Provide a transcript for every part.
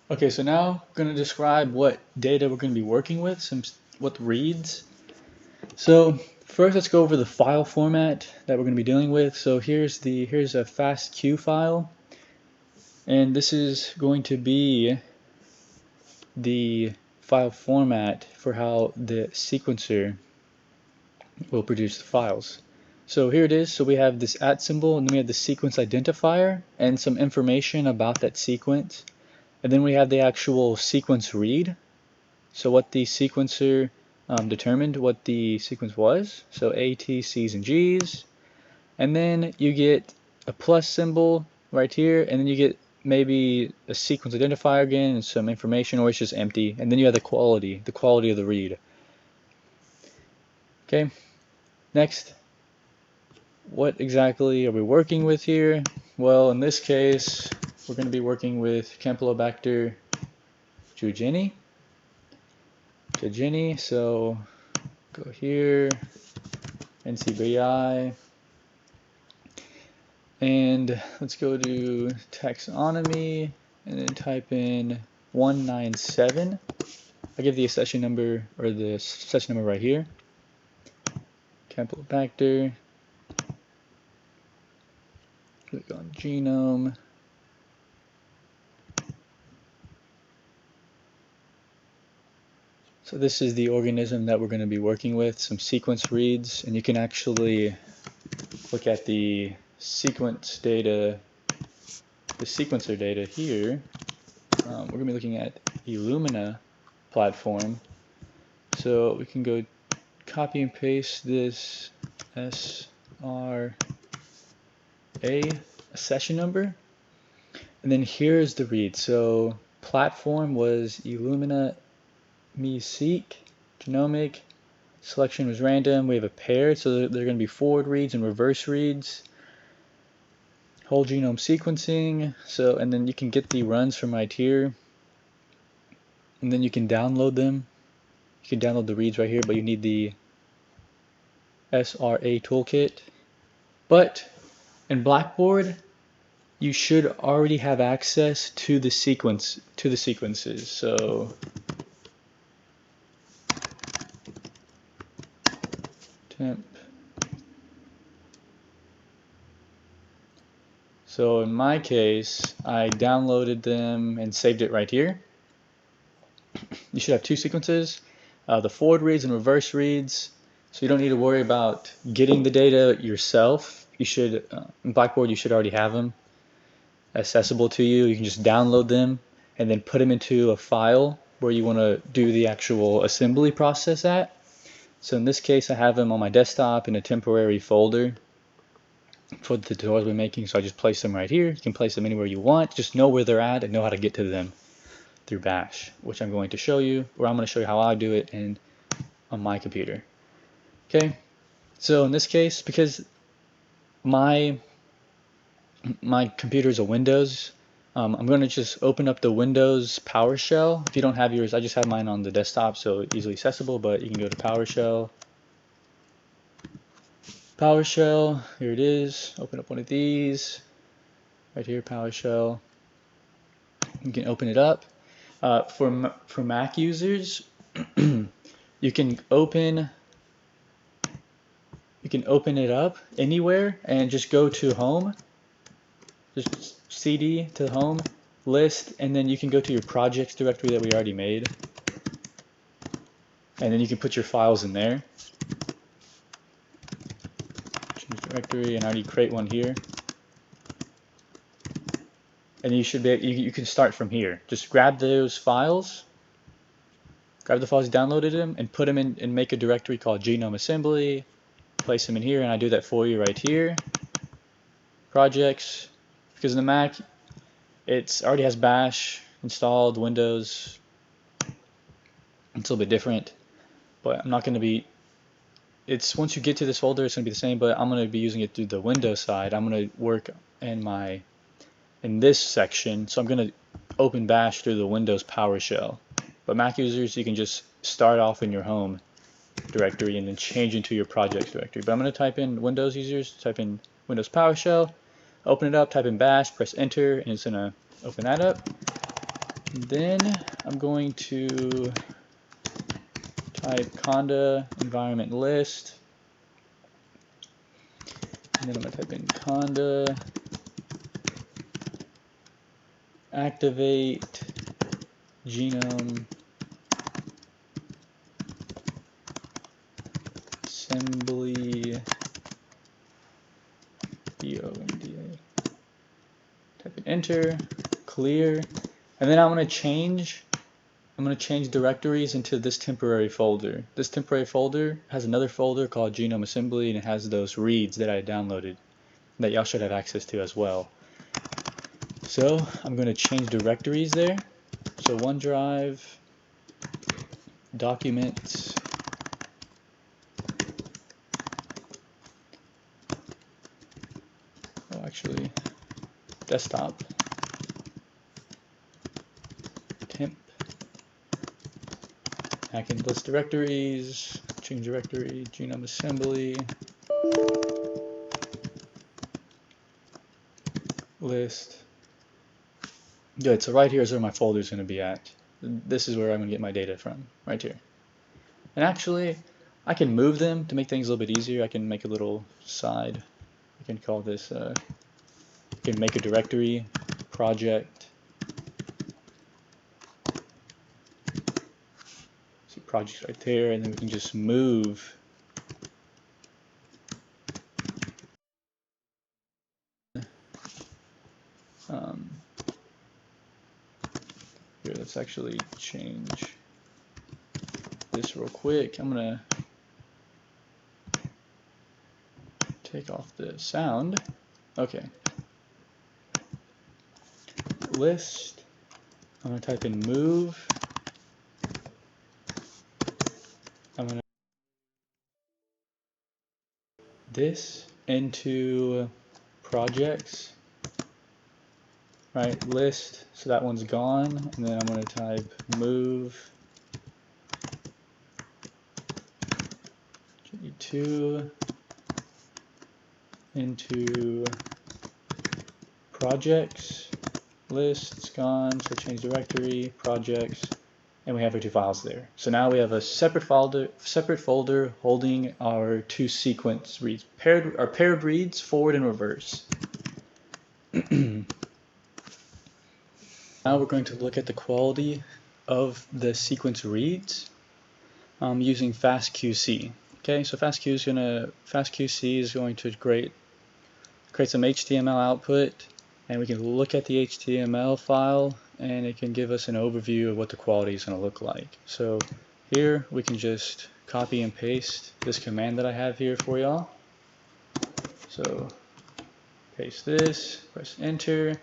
Okay, so now I'm going to describe what data we're going to be working with, what reads. So first let's go over the file format that we're going to be dealing with. So here's a FASTQ file, and this is going to be the file format for how the sequencer will produce the files. So here it is. So we have this @ symbol, and then we have the sequence identifier and some information about that sequence. And then we have the actual sequence read. So what the sequencer determined what the sequence was. So A, T, C's, and G's. And then you get a plus symbol right here, and then you get maybe a sequence identifier again and some information, or it's just empty. And then you have the quality of the read. Okay, next, what exactly are we working with here? Well, in this case, we're going to be working with Campylobacter jejuni. So go here, NCBI, and let's go to taxonomy, and then type in 197. I give the session number, or the session number right here. Campylobacter. Click on genome. So this is the organism that we're going to be working with, some sequence reads, and you can actually look at the sequence data, the sequencer data here. We're going to be looking at Illumina platform. So we can go copy and paste this SRA session number, and then here's the read. So platform was Illumina me-seq, genomic, selection was random, we have a pair, so they're going to be forward reads and reverse reads, whole genome sequencing, so, and then you can get the runs from right here, and then you can download them. You can download the reads right here, but you need the SRA toolkit. But in Blackboard, you should already have access to the sequences. So temp. So in my case, I downloaded them and saved it right here. You should have two sequences, the forward reads and reverse reads. So you don't need to worry about getting the data yourself. You should, in Blackboard, you should already have them accessible to you. You can just download them and then put them into a file where you want to do the actual assembly process at. So in this case, I have them on my desktop in a temporary folder for the tutorials we're making, so I just place them right here. You can place them anywhere you want. Just know where they're at and know how to get to them through Bash, which I'm going to show you, or I'm going to show you how I do it on my computer. Okay, so in this case, because my computer is a Windows, I'm going to just open up the Windows PowerShell. If you don't have yours, I just have mine on the desktop, so easily accessible, but you can go to PowerShell. PowerShell, here it is. Open up one of these. Right here, PowerShell. You can open it up. For Mac users, you can open it up anywhere and just go to home. Just CD to home, list, and then you can go to your projects directory that we already made. And then you can put your files in there. Choose directory, and I already create one here. And you should be, you can start from here. Just grab those files, grab the files you downloaded them, and put them in and make a directory called genome assembly. Place them in here, and I do that for you right here. Projects, because in the Mac, it already has Bash installed, Windows. It's a little bit different, but I'm not going to be. Once you get to this folder, it's going to be the same, but I'm going to be using it through the Windows side. I'm going to work in this section, so I'm going to open Bash through the Windows PowerShell. But Mac users, you can just start off in your home directory and then change into your projects directory. But I'm going to type in Windows users, type in Windows PowerShell, open it up, type in Bash, press enter, and it's going to open that up. And then I'm going to type conda environment list, and then I'm going to type in conda activate genome assembly BOMDA. Type in enter, clear, and then I'm going to change directories into this temporary folder. This temporary folder has another folder called genome assembly, and it has those reads that I downloaded that y'all should have access to as well. So I'm going to change directories there. So OneDrive, documents, oh actually desktop, temp, I can list directories, change directory, genome assembly, list. Good, so right here is where my folder is going to be at. This is where I'm going to get my data from, right here. And actually, I can move them to make things a little bit easier. I can make a little side. I can call this, I can make a directory, project. See projects right there, and then we can just move. Here, let's actually change this real quick. I'm going to take off the sound. Okay. List. I'm going to type in move. I'm going to this into projects. Right, list, so that one's gone, and then I'm going to type move G2 into projects, lists gone, so change directory, projects, and we have our two files there. So now we have a separate folder holding our two sequence reads, paired reads forward and reverse. Now we're going to look at the quality of the sequence reads using FASTQ. Okay, so FASTQ is going to create some HTML output, and we can look at the HTML file, and it can give us an overview of what the quality is going to look like. So here we can just copy and paste this command that I have here for y'all. So paste this, press enter,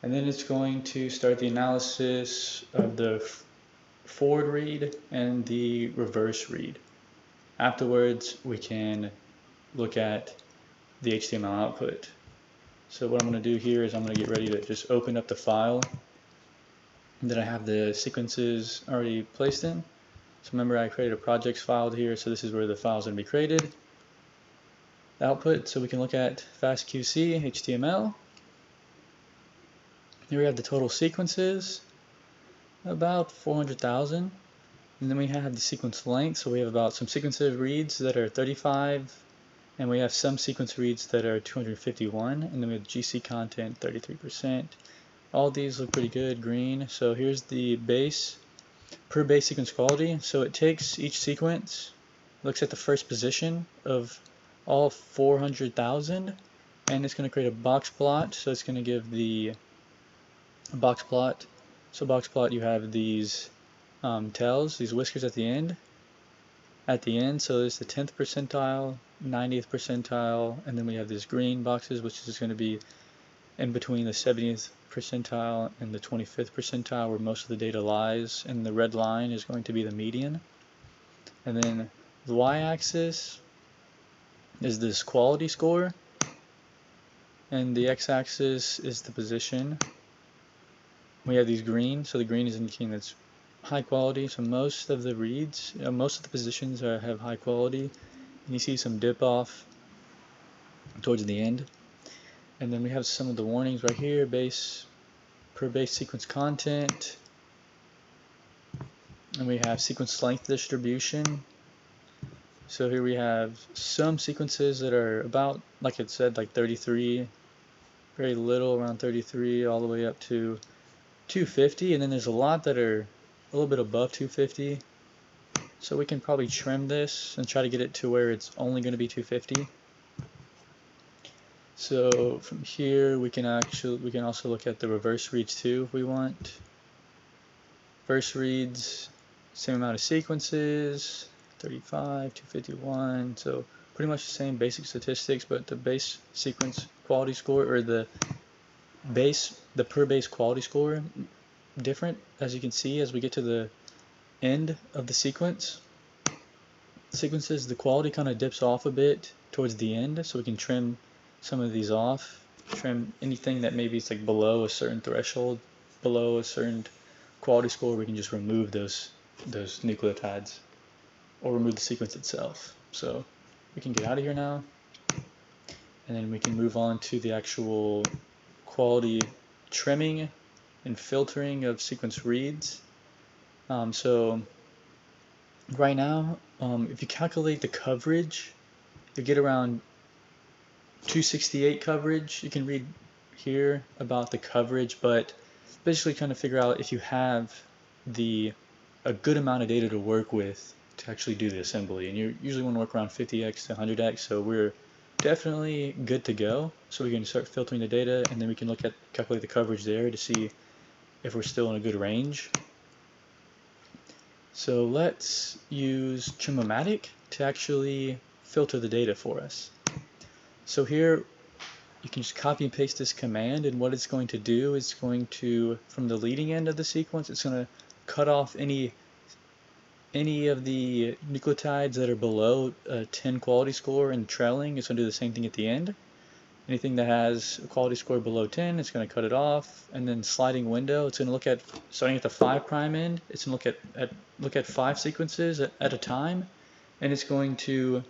and then it's going to start the analysis of the forward read and the reverse read. Afterwards, we can look at the HTML output. So what I'm going to do here is I'm going to get ready to just open up the file that I have the sequences already placed in. So remember, I created a projects file here, so this is where the file is going to be created. The output, so we can look at FASTQ HTML. Here we have the total sequences, about 400,000. And then we have the sequence length, so we have about some sequence reads that are 35, and we have some sequence reads that are 251, and then we have GC content 33%. All these look pretty good, green. So here's the base, per base sequence quality. So it takes each sequence, looks at the first position of all 400,000, and it's going to create a box plot. So it's going to give the box plot. So box plot, you have these tails, these whiskers at the end. So there's the 10th percentile, 90th percentile, and then we have these green boxes, which is going to be in between the 70th percentile and the 25th percentile, where most of the data lies, and the red line is going to be the median. And then the y-axis is this quality score, and the x-axis is the position. We have these green, so the green is indicating that's high quality. So most of the reads, most of the positions have high quality, and you see some dip off towards the end. And then we have some of the warnings right here: per base sequence content, and we have sequence length distribution. So here we have some sequences that are about, like it said, like 33, very little, around 33, all the way up to 250, and then there's a lot that are a little bit above 250. So we can probably trim this and try to get it to where it's only going to be 250. So from here we can also look at the reverse reads too if we want. Reverse reads, same amount of sequences, 35, 251, so pretty much the same basic statistics, but the base sequence quality score, or the per base quality score, different, as you can see as we get to the end of the sequences, the quality kind of dips off a bit towards the end, so we can trim some of these off, trim anything that maybe it's like below a certain threshold, below a certain quality score. We can just remove those nucleotides or remove the sequence itself. So we can get out of here now, and then we can move on to the actual quality trimming and filtering of sequence reads. So right now, if you calculate the coverage, you get around 268 coverage. You can read here about the coverage, but basically trying to figure out if you have a good amount of data to work with to actually do the assembly, and you usually want to work around 50x to 100x, so we're definitely good to go. So we can start filtering the data, and then we can calculate the coverage there to see if we're still in a good range. So let's use Trim-O-Matic to actually filter the data for us. So here you can just copy and paste this command, and what it's going to do is going to, from the leading end of the sequence, it's going to cut off any of the nucleotides that are below a 10 quality score, and trailing it's going to do the same thing at the end. Anything that has a quality score below 10, it's going to cut it off. And then sliding window, it's going to look at, starting at the 5' end, it's going to look at 5 sequences at a time, and it's going to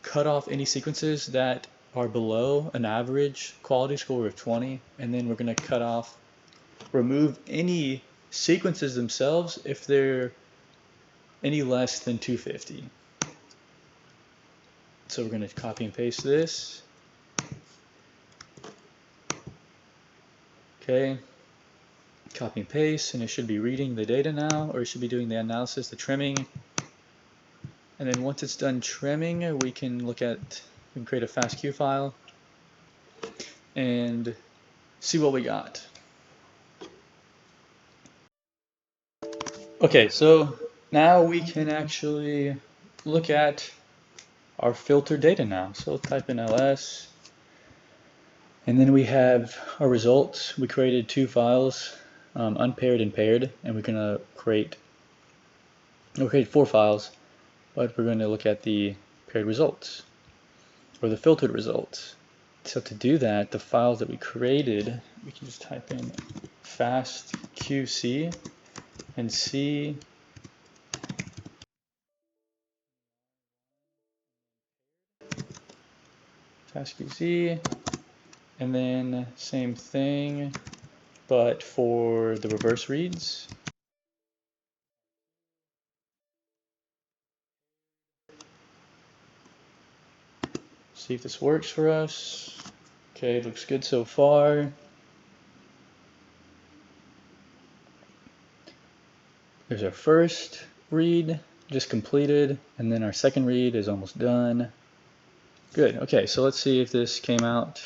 cut off any sequences that are below an average quality score of 20, and then we're going to remove any sequences themselves if they're any less than 250. So we're going to copy and paste this. Okay, copy and paste, and it should be reading the data now, or it should be doing the analysis, the trimming. And then once it's done trimming, we can create a FASTQ file and see what we got. Okay, so now we can actually look at our filtered data now. So we'll type in ls, and then we have our results. We created 2 files, unpaired and paired, and we're going to create 4 files, but we're going to look at the paired results, or the filtered results. So to do that, the files that we created, we can just type in FASTQC and C FASTQC, and then same thing, but for the reverse reads. See if this works for us. Okay, looks good so far. There's our first read just completed, and then our second read is almost done. Good. Okay, so let's see if this came out.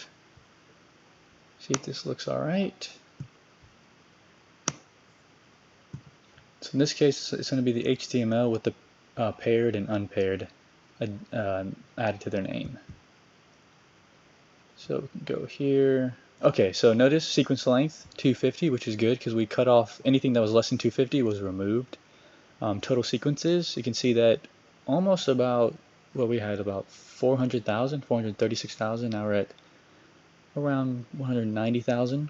See if this looks all right. So in this case, it's going to be the HTML with the paired and unpaired added to their name. So we can go here. Okay, so notice sequence length 250, which is good because we cut off anything that was less than 250 was removed. Total sequences, you can see that almost about, well, we had about 400,000, 436,000. Now we're at around 190,000.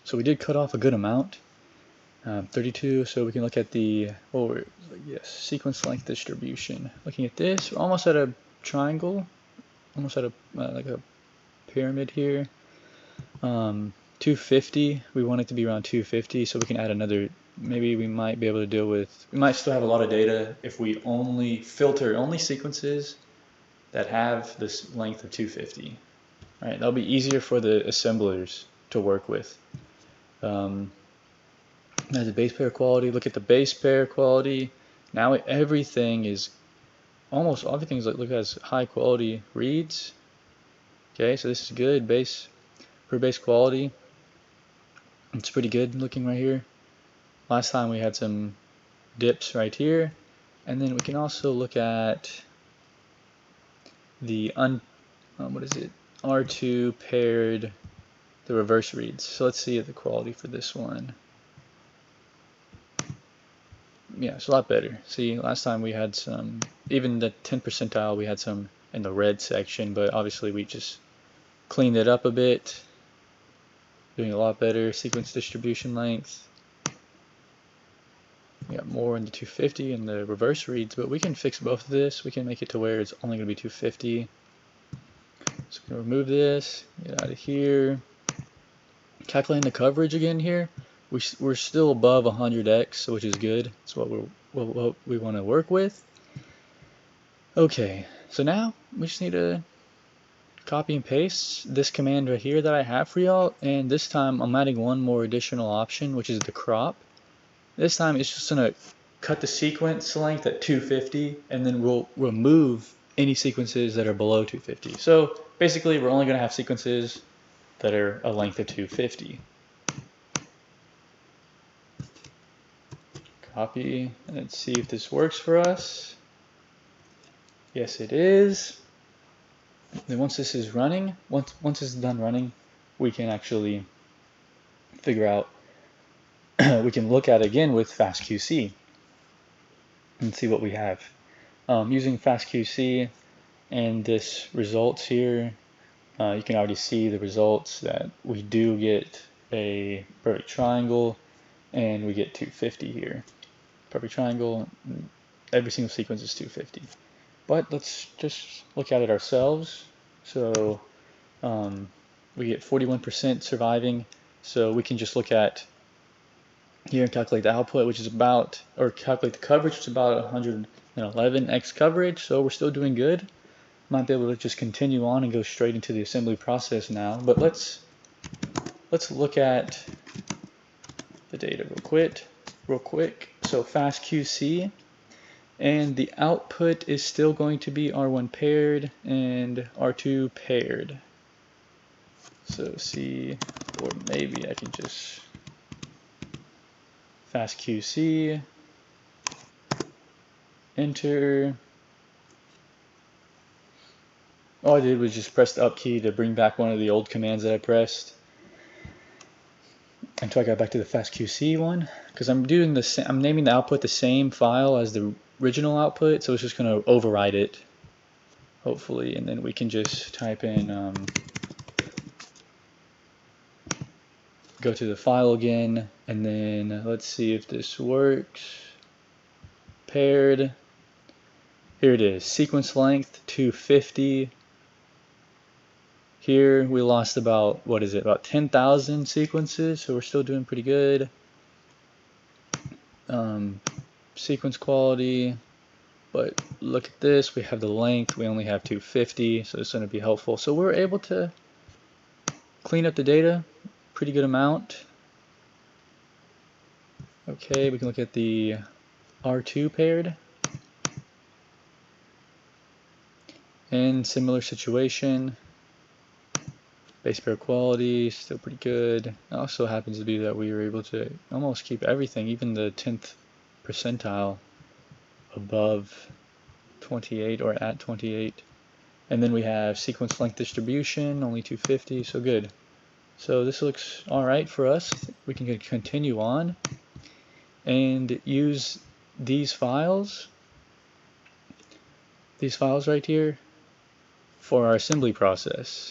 So we did cut off a good amount. 32, so we can look at the, sequence length distribution. Looking at this, we're almost at a triangle, almost at a like a pyramid here. 250, we want it to be around 250, so we can add another. Maybe we might be able to deal with, we might still have a lot of data if we only filter only sequences that have this length of 250. All right, that'll be easier for the assemblers to work with. As the base pair quality, look at the base pair quality. Now everything is, almost everything's like, look at high quality reads. Okay, so this is good. Base quality. It's pretty good looking right here. Last time we had some dips right here. And then we can also look at the what is it? R2 paired the reverse reads. So let's see the quality for this one. Yeah, it's a lot better. See, last time we had some, even the 10th percentile, we had some in the red section, but obviously we just cleaned it up a bit. Doing a lot better. Sequence distribution length. We got more in the 250 and the reverse reads, but we can fix both of this. We can make it to where it's only going to be 250. So we can remove this, get out of here. Calculating the coverage again here. We're still above 100x, which is good. That's what we want to work with. Okay, so now we just need to copy and paste this command right here that I have for y'all, and this time I'm adding one more additional option, which is the crop. This time it's just gonna cut the sequence length at 250, and then we'll remove any sequences that are below 250. So basically we're only gonna have sequences that are a length of 250. Copy, and let's see if this works for us. Yes, it is. Then once this is running, once it's done running, we can actually figure out, we can look at it again with FASTQ and see what we have. Using FASTQ and this results here, you can already see the results that we do get a perfect triangle, and we get 250 here. Perfect triangle, every single sequence is 250. But let's just look at it ourselves. So we get 41% surviving. So we can just look at here and calculate the output, which is about, or calculate the coverage, which is about 111x coverage. So we're still doing good. Might be able to just continue on and go straight into the assembly process now. But let's look at the data real quick. So FASTQ, and the output is still going to be R1 paired and R2 paired. So C, or maybe I can just FASTQ, enter. All I did was just press the up key to bring back one of the old commands that I pressed until I got back to the FASTQ one, because I'm doing the I'm naming the output the same file as the original output, so it's just going to override it, hopefully, and then we can just type in, go to the file again, and then let's see if this works. Paired. Here it is. Sequence length 250. Here we lost about, what is it, about 10,000 sequences, so we're still doing pretty good. Sequence quality, but look at this, we have the length, we only have 250, so it's going to be helpful. So we're able to clean up the data, pretty good amount. Okay, we can look at the R2 paired. And similar situation. Base pair quality, still pretty good. It also happens to be that we were able to almost keep everything, even the 10th percentile, above 28 or at 28. And then we have sequence length distribution, only 250, so good. So this looks alright for us. We can continue on and use these files right here for our assembly process.